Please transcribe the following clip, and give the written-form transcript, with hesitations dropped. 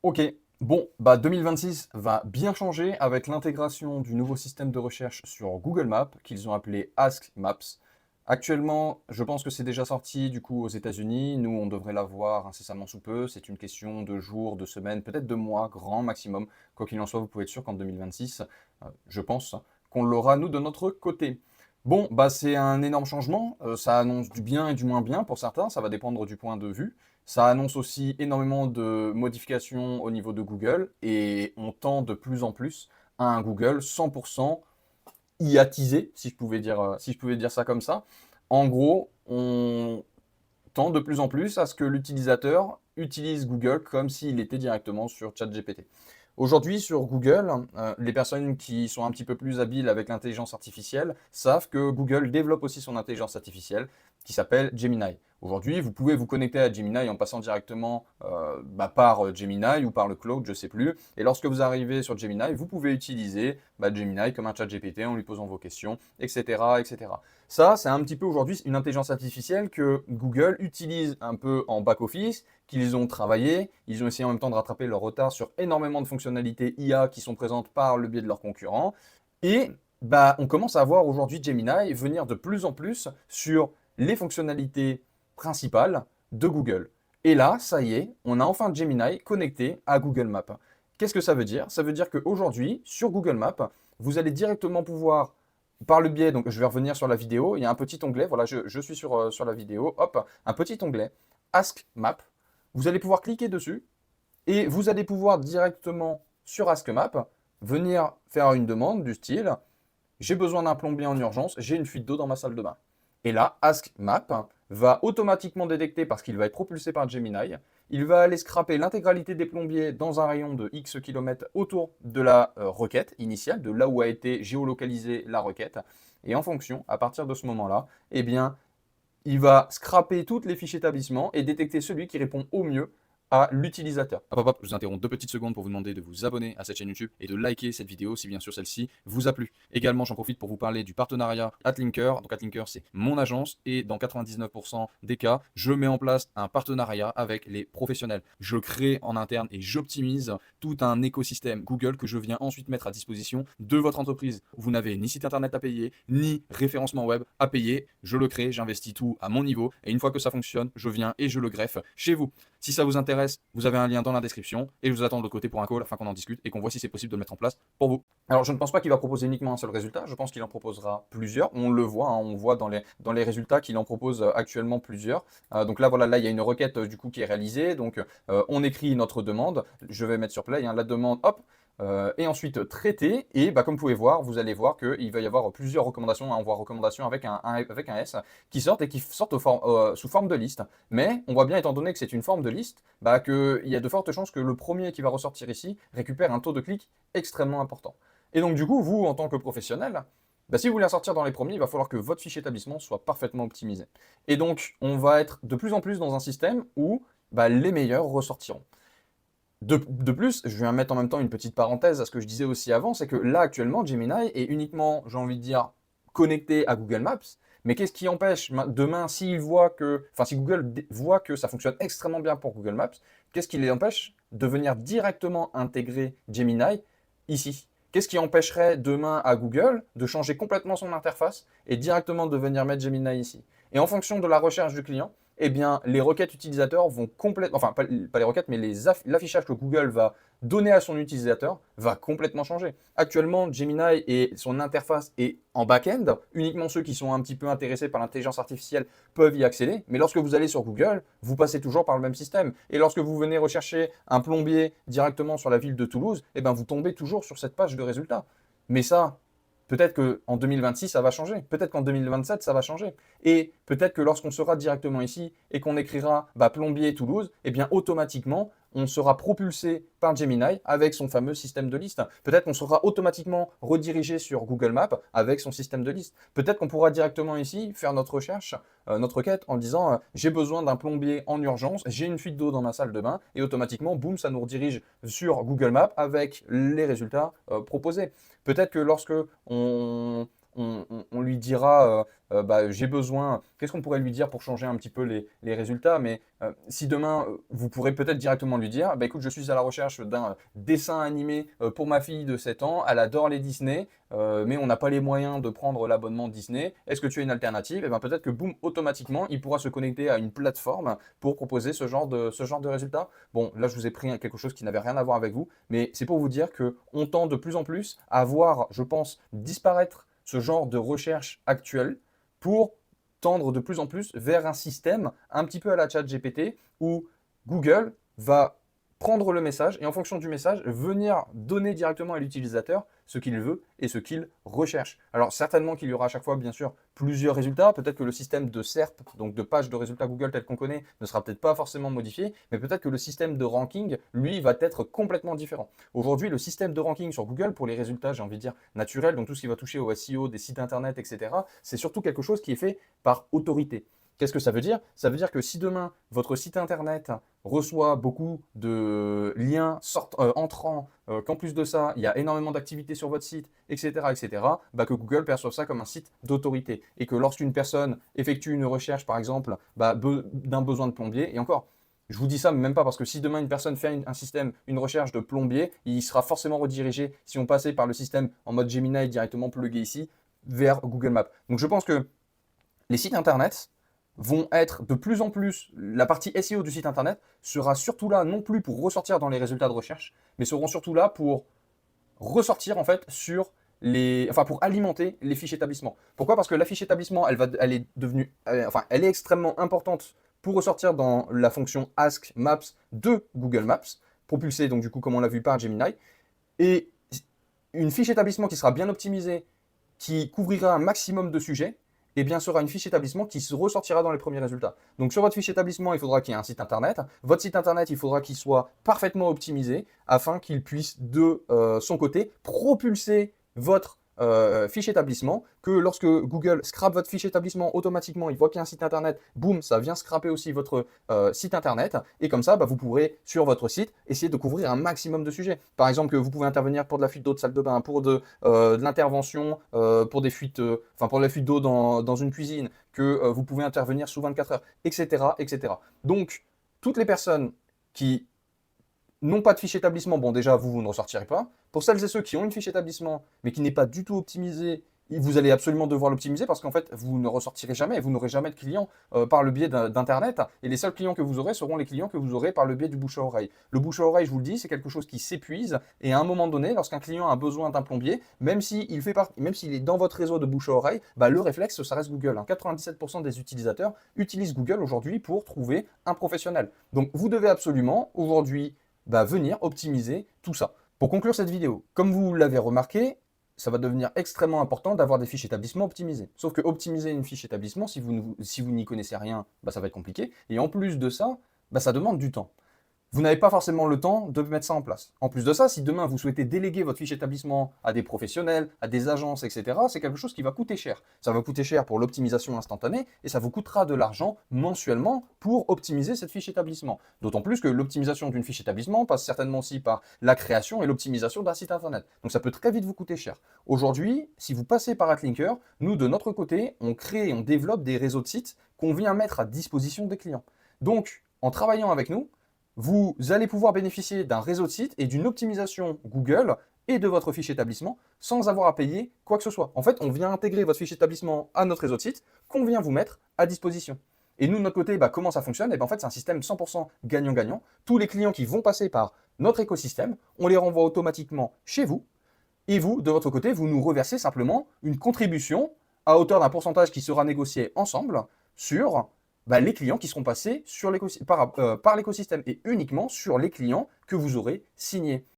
Ok, bon, bah 2026 va bien changer avec l'intégration du nouveau système de recherche sur Google Maps qu'ils ont appelé Ask Maps. Actuellement, je pense que c'est déjà sorti du coup aux États-Unis. Nous, on devrait l'avoir incessamment sous peu. C'est une question de jours, de semaines, peut-être de mois, grand maximum. Quoi qu'il en soit, vous pouvez être sûr qu'en 2026, je pense qu'on l'aura nous de notre côté. Bon, bah c'est un énorme changement. Ça annonce du bien et du moins bien pour certains. Ça va dépendre du point de vue. Ça annonce aussi énormément de modifications au niveau de Google et on tend de plus en plus à un Google 100% IAtisé, si je pouvais dire ça comme ça. En gros, on tend de plus en plus à ce que l'utilisateur utilise Google comme s'il était directement sur ChatGPT. Aujourd'hui, sur Google, les personnes qui sont un petit peu plus habiles avec l'intelligence artificielle savent que Google développe aussi son intelligence artificielle qui s'appelle Gemini. Aujourd'hui, vous pouvez vous connecter à Gemini en passant directement par Gemini ou par le cloud, je ne sais plus. Et lorsque vous arrivez sur Gemini, vous pouvez utiliser Gemini comme un chat GPT en lui posant vos questions, etc., etc. Ça, c'est un petit peu aujourd'hui une intelligence artificielle que Google utilise un peu en back-office, qu'ils ont travaillé. Ils ont essayé en même temps de rattraper leur retard sur énormément de fonctionnalités IA qui sont présentes par le biais de leurs concurrents. Et on commence à voir aujourd'hui Gemini venir de plus en plus sur les fonctionnalités principales de Google. Et là, ça y est, on a enfin Gemini connecté à Google Maps. Qu'est-ce que ça veut dire? Ça veut dire qu'aujourd'hui, sur Google Maps, vous allez directement pouvoir, par le biais, donc je vais revenir sur la vidéo, il y a un petit onglet, voilà, je suis sur la vidéo, hop, un petit onglet, Ask Map. Vous allez pouvoir cliquer dessus et vous allez pouvoir directement sur Ask Map venir faire une demande du style j'ai besoin d'un plombier en urgence, j'ai une fuite d'eau dans ma salle de bain. Et là, Ask Map va automatiquement détecter, parce qu'il va être propulsé par Gemini, il va aller scraper l'intégralité des plombiers dans un rayon de X kilomètres autour de la requête initiale, de là où a été géolocalisée la requête. Et en fonction, à partir de ce moment-là, eh bien, il va scraper toutes les fiches établissements et détecter celui qui répond au mieux à l'utilisateur. Hop, hop, hop, je vous interromps 2 petites secondes pour vous demander de vous abonner à cette chaîne YouTube et de liker cette vidéo si bien sûr celle-ci vous a plu. Également, j'en profite pour vous parler du partenariat AdLinker. Donc AdLinker, c'est mon agence et dans 99% des cas, je mets en place un partenariat avec les professionnels. Je crée en interne et j'optimise tout un écosystème Google que je viens ensuite mettre à disposition de votre entreprise. Vous n'avez ni site internet à payer, ni référencement web à payer. Je le crée, j'investis tout à mon niveau et une fois que ça fonctionne, je viens et je le greffe chez vous. Si ça vous intéresse, vous avez un lien dans la description et je vous attends de l'autre côté pour un call afin qu'on en discute et qu'on voit si c'est possible de le mettre en place pour vous. Alors, je ne pense pas qu'il va proposer uniquement un seul résultat, je pense qu'il en proposera plusieurs. On le voit, hein, on voit dans les résultats qu'il en propose actuellement plusieurs. Donc là, voilà, là, il y a une requête du coup qui est réalisée. Donc, on écrit notre demande. Je vais mettre sur play, hein, la demande, hop, et ensuite traiter. Et comme vous pouvez voir, vous allez voir qu'il va y avoir plusieurs recommandations. Hein, on voit recommandations avec avec un S qui sortent et qui sortent sous forme de liste. Mais on voit bien, étant donné que c'est une forme de liste, qu'il y a de fortes chances que le premier qui va ressortir ici récupère un taux de clic extrêmement important. Et donc du coup, vous, en tant que professionnel, si vous voulez en sortir dans les premiers, il va falloir que votre fichier établissement soit parfaitement optimisé. Et donc, on va être de plus en plus dans un système où les meilleurs ressortiront. De plus, je viens mettre en même temps une petite parenthèse à ce que je disais aussi avant, c'est que là actuellement, Gemini est uniquement, j'ai envie de dire, connecté à Google Maps. Mais qu'est-ce qui empêche demain, si Google voit que ça fonctionne extrêmement bien pour Google Maps, qu'est-ce qui les empêche de venir directement intégrer Gemini ici? Qu'est-ce qui empêcherait demain à Google de changer complètement son interface et directement de venir mettre Gemini ici? Et en fonction de la recherche du client, eh bien, les requêtes utilisateurs vont complètement, enfin, pas les requêtes, mais l'affichage que Google va donner à son utilisateur va complètement changer. Actuellement, Gemini et son interface est en back-end. Uniquement ceux qui sont un petit peu intéressés par l'intelligence artificielle peuvent y accéder. Mais lorsque vous allez sur Google, vous passez toujours par le même système. Et lorsque vous venez rechercher un plombier directement sur la ville de Toulouse, eh ben, vous tombez toujours sur cette page de résultats. Mais ça, peut-être qu'en 2026, ça va changer. Peut-être qu'en 2027, ça va changer. Et peut-être que lorsqu'on sera directement ici et qu'on écrira plombier Toulouse, eh bien automatiquement, on sera propulsé par Gemini avec son fameux système de liste. Peut-être qu'on sera automatiquement redirigé sur Google Maps avec son système de liste. Peut-être qu'on pourra directement ici faire notre recherche, notre requête en disant j'ai besoin d'un plombier en urgence, j'ai une fuite d'eau dans ma salle de bain et automatiquement, boum, ça nous redirige sur Google Maps avec les résultats proposés. Peut-être que lorsque on lui dira, bah, j'ai besoin, qu'est-ce qu'on pourrait lui dire pour changer un petit peu les résultats, mais si demain, vous pourrez peut-être directement lui dire, bah, écoute, je suis à la recherche d'un dessin animé pour ma fille de 7 ans, elle adore les Disney, mais on n'a pas les moyens de prendre l'abonnement Disney. Est-ce que tu as une alternative? Et bien peut-être que boum, automatiquement, il pourra se connecter à une plateforme pour proposer ce genre de résultat. Bon, là, je vous ai pris quelque chose qui n'avait rien à voir avec vous, mais c'est pour vous dire qu'on tend de plus en plus à voir, je pense, disparaître ce genre de recherche actuelle pour tendre de plus en plus vers un système un petit peu à la ChatGPT où Google va prendre le message et en fonction du message, venir donner directement à l'utilisateur ce qu'il veut et ce qu'il recherche. Alors certainement qu'il y aura à chaque fois, bien sûr, plusieurs résultats. Peut-être que le système de SERP, donc de page de résultats Google tel qu'on connaît, ne sera peut-être pas forcément modifié, mais peut-être que le système de ranking, lui, va être complètement différent. Aujourd'hui, le système de ranking sur Google, pour les résultats, j'ai envie de dire, naturels, donc tout ce qui va toucher au SEO, des sites internet, etc., c'est surtout quelque chose qui est fait par autorité. Qu'est-ce que ça veut dire? Ça veut dire que si demain, votre site internet reçoit beaucoup de liens entrants, qu'en plus de ça, il y a énormément d'activités sur votre site, etc., etc., bah que Google perçoive ça comme un site d'autorité. Et que lorsqu'une personne effectue une recherche, par exemple, bah, d'un besoin de plombier, et encore, je vous dis ça même pas parce que si demain une personne fait un système, une recherche de plombier, il sera forcément redirigé, si on passait par le système en mode Gemini directement plugué ici, vers Google Maps. Donc je pense que les sites internet vont être de plus en plus, la partie SEO du site internet sera surtout là non plus pour ressortir dans les résultats de recherche, mais seront surtout là pour ressortir en fait sur enfin pour alimenter les fiches établissements. Pourquoi? Parce que la fiche établissement, elle est devenue, enfin elle est extrêmement importante pour ressortir dans la fonction Ask Maps de Google Maps, propulsée donc du coup comme on l'a vu par Gemini, et une fiche établissement qui sera bien optimisée, qui couvrira un maximum de sujets, et bien sera une fiche établissement qui se ressortira dans les premiers résultats. Donc sur votre fiche établissement, il faudra qu'il y ait un site internet. Votre site internet, il faudra qu'il soit parfaitement optimisé afin qu'il puisse de son côté propulser votre fiche établissement, que lorsque Google scrape votre fiche établissement automatiquement, il voit qu'il y a un site internet, boum, ça vient scraper aussi votre site internet, et comme ça, bah, vous pourrez sur votre site essayer de couvrir un maximum de sujets. Par exemple, que vous pouvez intervenir pour de la fuite d'eau de salle de bain, pour de l'intervention, pour des fuites, pour la fuite d'eau dans une cuisine, que vous pouvez intervenir sous 24 heures, etc., etc. Donc, toutes les personnes qui n'ont pas de fiche établissement, bon déjà vous ne ressortirez pas. Pour celles et ceux qui ont une fiche établissement mais qui n'est pas du tout optimisée, vous allez absolument devoir l'optimiser parce qu'en fait vous ne ressortirez jamais, vous n'aurez jamais de clients par le biais d'internet et les seuls clients que vous aurez seront les clients que vous aurez par le biais du bouche à oreille. Le bouche à oreille, je vous le dis, c'est quelque chose qui s'épuise et à un moment donné, lorsqu'un client a besoin d'un plombier, même s'il est dans votre réseau de bouche à oreille, bah, le réflexe ça reste Google. 97% des utilisateurs utilisent Google aujourd'hui pour trouver un professionnel. Donc vous devez absolument aujourd'hui venir optimiser tout ça. Pour conclure cette vidéo, comme vous l'avez remarqué, ça va devenir extrêmement important d'avoir des fiches établissement optimisées. Sauf que optimiser une fiche établissement, si vous n'y connaissez rien, ça va être compliqué. Et en plus de ça, ça demande du temps. Vous n'avez pas forcément le temps de mettre ça en place. En plus de ça, si demain vous souhaitez déléguer votre fiche établissement à des professionnels, à des agences, etc., c'est quelque chose qui va coûter cher. Ça va coûter cher pour l'optimisation instantanée et ça vous coûtera de l'argent mensuellement pour optimiser cette fiche établissement. D'autant plus que l'optimisation d'une fiche établissement passe certainement aussi par la création et l'optimisation d'un site internet. Donc ça peut très vite vous coûter cher. Aujourd'hui, si vous passez par AdLinker, nous de notre côté, on crée et on développe des réseaux de sites qu'on vient mettre à disposition des clients. Donc, en travaillant avec nous, vous allez pouvoir bénéficier d'un réseau de sites et d'une optimisation Google et de votre fiche établissement sans avoir à payer quoi que ce soit. En fait, on vient intégrer votre fiche établissement à notre réseau de sites qu'on vient vous mettre à disposition. Et nous, de notre côté, comment ça fonctionne? En fait, c'est un système 100% gagnant-gagnant. Tous les clients qui vont passer par notre écosystème, on les renvoie automatiquement chez vous. Et vous, de votre côté, vous nous reversez simplement une contribution à hauteur d'un pourcentage qui sera négocié ensemble sur les clients qui seront passés par l'écosystème et uniquement sur les clients que vous aurez signés.